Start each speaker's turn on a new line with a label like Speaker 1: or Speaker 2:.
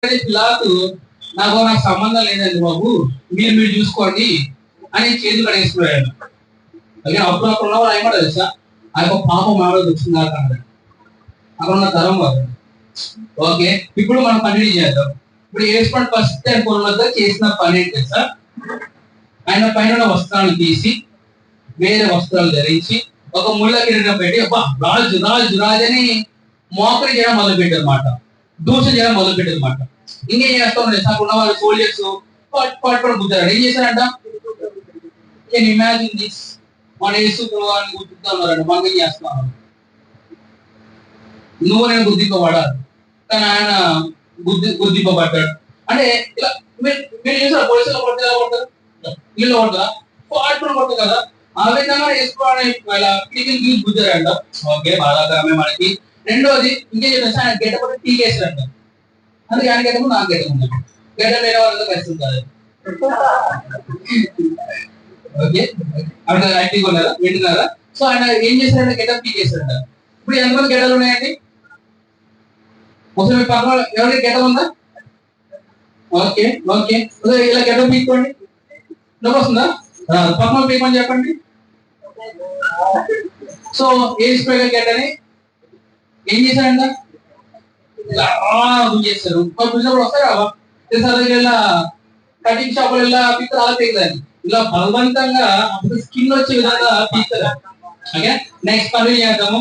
Speaker 1: పిలాతు నాకు సంబంధం లేదండి బాబు, మీరు చూసుకోండి అని చేతులు కడేసుకున్నాడు. అలాగే అప్పుడు ఉన్న వాళ్ళు ఏమంటారు తెలుసా, ఆ యొక్క పాపం ఆడోది వచ్చిందా అన్నాడు. అక్కడ ఉన్న తరం వారు. ఓకే, ఇప్పుడు మనం కంటిన్యూ చేద్దాం. ఇప్పుడు యేసుప్రభు ఫస్ట్ టైం కొనుగోలు చేసిన పని ఏంటి తెలుసా, ఆయన పైన వస్త్రాలు తీసి వేరే వస్త్రాలు ధరించి ఒక ముళ్ళ కిరీటం పెట్టి రాజు రాజు రాజు అని మోకరి చేయడం మొదలుపెట్టారు అనమాట, దూషణ చేయడం మొదలుపెట్టారు అనమాట. ఇంకేం చేస్తా ఉండే నాకు ఉన్న వాళ్ళు సోల్జర్స్ పట్టుకొని గుద్దారు. ఏం చేశారంట, కెన్ ఇమాజిన్ దిస్, మన యేసు ప్రభువాన్ని గుర్తుతా ఉన్నారంట, మనం ఏం చేస్తున్నాం, నువ్వు నేను గుర్తింపబడాలి కానీ ఆయన గుర్తింపబడ్డాడు. అంటే ఇలా మీరు చూసారు పోలీసులు కొడితే ఎలా కొడతారు, వీళ్ళు కొడతా పట్టుకుని కొడతారు కదా, ఆ విధంగా వేసుకోవడానికి గుద్దారంట. ఓకే, బాధాకరమే మనకి. రెండోది ఇంకేం చెప్పేసి ఆయన గెట కూడా టీకేసారంట. అందుకే ఆయన గెటము నాకు గెటం ఉంది, గెట వేరే వాళ్ళతో కలిసి ఉంటుంది. ఓకే, అక్కడ యాక్టివ్ ఉన్నారా, వింటున్నారా? సో ఆయన ఏం చేశారంటే గెటప్ టీకేసారంట. ఇప్పుడు ఎంతమంది గెటలు ఉన్నాయండి? ముసలి పక్కన ఎవరికి గెటం ఉందా? ఓకే ఓకే, ఇలా గెటప్ తీసుకోండి, నవ్వు వస్తుందా? పక్కన పీకమని చెప్పండి. సో ఏజ్ స్ప్రేగర్ గెట్ అని ఏం చేశారంట, చేస్తారు. చూసినప్పుడు వస్తారా ఇలా కటింగ్ షాప్ లో ఇలా పీక్తారు, అలా పీకదాన్ని ఇలా బలవంతంగా స్కిన్ వచ్చే విధంగా పీక్తారు. ఓకే, నెక్స్ట్ కంటిన్యూ చేద్దాము.